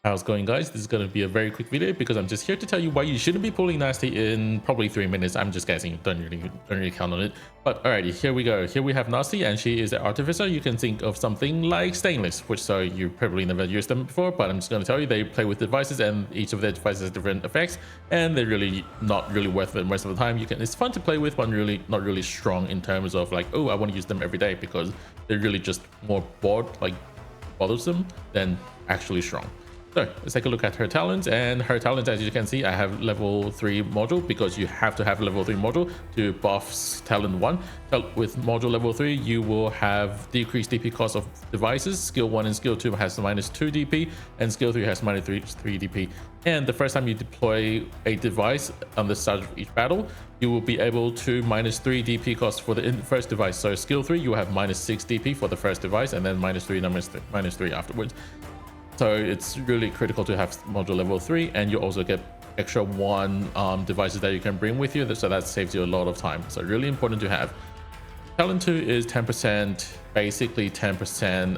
How's it going, guys? This is going to be a very quick video because I'm just here to tell you why you shouldn't be pulling Nasti in probably 3 minutes. I'm just guessing, don't really count on it. But alrighty, here we go. Here we have Nasti, and she is an artificer. You can think of something like stainless, which so you probably never used them before, but I'm just going to tell you they play with devices, and each of their devices has different effects, and they're really not really worth it most of the time. It's fun to play with, but really not really strong in terms of like, oh, I want to use them every day, because they're really just more bothersome than actually strong. So let's take a look at her talents, and her talents, as you can see, I have level 3 module because you have to have level 3 module to buff talent 1. With module level 3, you will have decreased DP cost of devices. Skill 1 and skill 2 has -2 DP, and skill 3 has -3 DP. And the first time you deploy a device on the start of each battle, you will be able to -3 DP cost for the first device. So skill 3, you will have -6 DP for the first device, and then -3 afterwards. So it's really critical to have module level 3, and you also get extra 1 devices that you can bring with you, so that saves you a lot of time. So really important to have. Talent 2 is 10%, basically 10%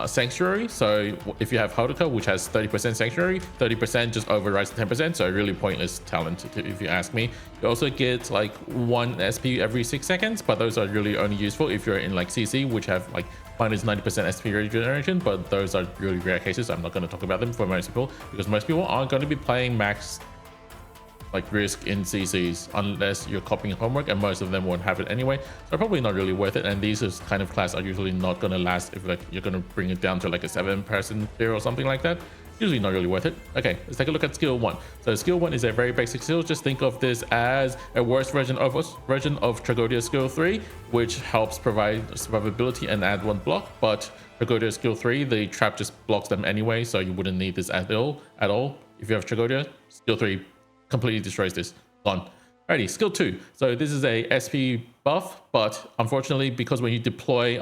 sanctuary. So if you have Haruka, which has 30% sanctuary, 30% just overrides the 10%, so really pointless talent if you ask me. You also get like 1 SP every 6 seconds, but those are really only useful if you're in like CC, which have like -90% SP regeneration, but those are really rare cases. I'm not going to talk about them for most people, because most people aren't going to be playing max like risk in CCs unless you're copying homework, and most of them won't have it anyway, so probably not really worth it. And these kind of class are usually not going to last if like you're going to bring it down to like a 7-person tier or something like that. Usually not really worth it. Okay, let's take a look at skill 1. So skill 1 is a very basic skill. Just think of this as a worse version of Tragodia skill 3, which helps provide survivability and add 1 block. But Tragodia skill 3, the trap just blocks them anyway, so you wouldn't need this at all. If you have Tragodia, skill 3 completely destroys this. Gone. Alrighty, skill 2. So this is a SP buff, but unfortunately, because when you deploy,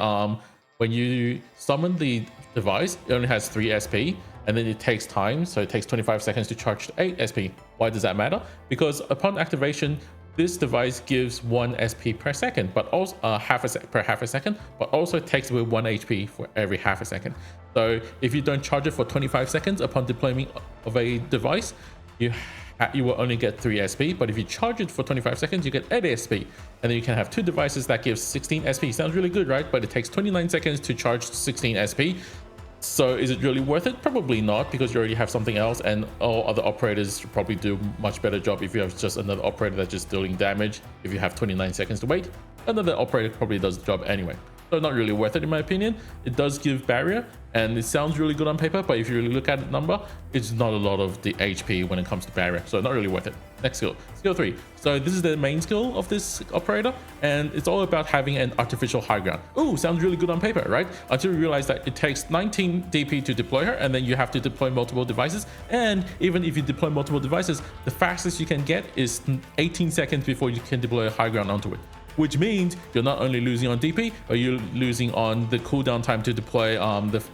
when you summon the device, it only has 3 SP, and then it takes time, so it takes 25 seconds to charge to 8 SP. Why does that matter? Because upon activation, this device gives 1 SP per second, but also per half a second, but also takes away 1 HP for every half a second. So if you don't charge it for 25 seconds upon deployment of a device, you will only get 3 SP, but if you charge it for 25 seconds, you get 8 SP, and then you can have 2 devices that gives 16 SP. Sounds really good, right? But it takes 29 seconds to charge 16 SP. So is it really worth it? Probably not, because you already have something else, and all other operators should probably do much better job. If you have just another operator that's just dealing damage, if you have 29 seconds to wait, another operator probably does the job anyway. So not really worth it in my opinion. It does give barrier, and it sounds really good on paper, but if you really look at the number, it's not a lot of the HP when it comes to barrier, so not really worth it. Next skill, skill 3. So this is the main skill of this operator, and it's all about having an artificial high ground. Oh, sounds really good on paper, right? Until you realize that it takes 19 DP to deploy her, and then you have to deploy multiple devices. And even if you deploy multiple devices, the fastest you can get is 18 seconds before you can deploy a high ground onto it, which means you're not only losing on DP, but you're losing on the cooldown time to deploy,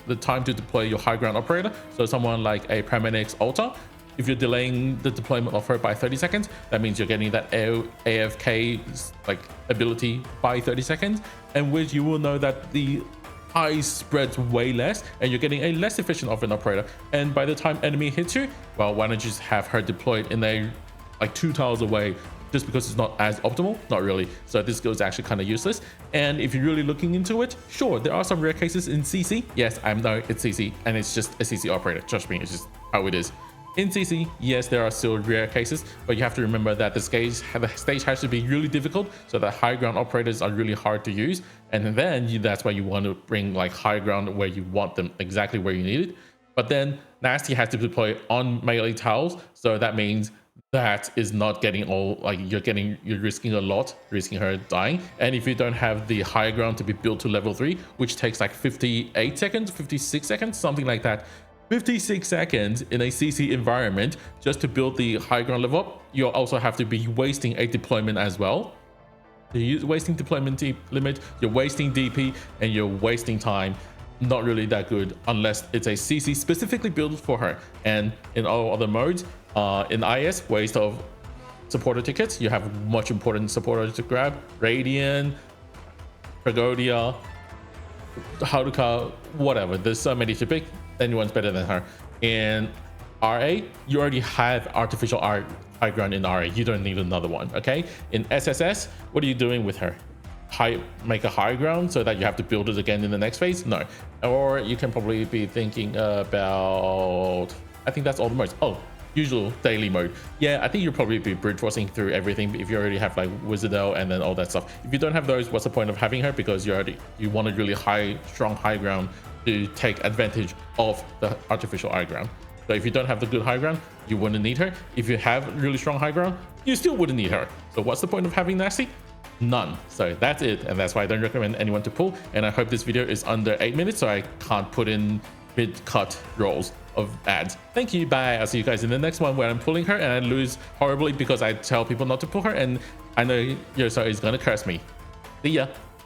the time to deploy your high ground operator. So someone like a Paramedic's Altar, if you're delaying the deployment of her by 30 seconds, that means you're getting that AFK like ability by 30 seconds, and which you will know that the ice spreads way less, and you're getting a less efficient of an operator. And by the time enemy hits you, well, why don't you just have her deployed in a like 2 tiles away? Just because it's not as optimal? Not really. So this skill is actually kind of useless. And if you're really looking into it, sure, there are some rare cases in CC. Yes, I know it's CC, and it's just a CC operator. Trust me, it's just how it is. In CC, yes, there are still rare cases, but you have to remember that the stage has to be really difficult, so that high ground operators are really hard to use. And then that's why you want to bring like high ground where you want them, exactly where you need it. But then Nasti has to deploy on melee tiles, so that means that is not getting all, like you're risking a lot, risking her dying. And if you don't have the high ground to be built to level 3, which takes like 58 seconds, 56 seconds, something like that, 56 seconds in a CC environment just to build the high ground level up, you'll also have to be wasting a deployment as well. So you're wasting deployment limit, you're wasting DP, and you're wasting time. Not really that good unless it's a CC specifically built for her. And in all other modes, in IS, waste of supporter tickets, you have much important supporters to grab. Radiant, Tragodia, Haruka, whatever. There's so many to pick. Anyone's better than her. In RA, you already have artificial high ground in RA. You don't need another one, okay? In SSS, what are you doing with her? Make a high ground so that you have to build it again in the next phase? No. Or you can probably be thinking about, I think that's all the modes. Oh, usual daily mode. Yeah, I think you'll probably be brute forcing through everything if you already have like Wizardel and then all that stuff. If you don't have those, what's the point of having her? Because you want a really strong high ground to take advantage of the artificial high ground. So if you don't have the good high ground, you wouldn't need her. If you have really strong high ground, you still wouldn't need her. So what's the point of having Nasti? None. So that's it, and that's why I don't recommend anyone to pull. And I hope this video is under 8 minutes so I can't put in mid-cut rolls of ads. Thank you, bye. I'll see you guys in the next one where I'm pulling her and I lose horribly because I tell people not to pull her, and I know Yoso is gonna curse me. See ya.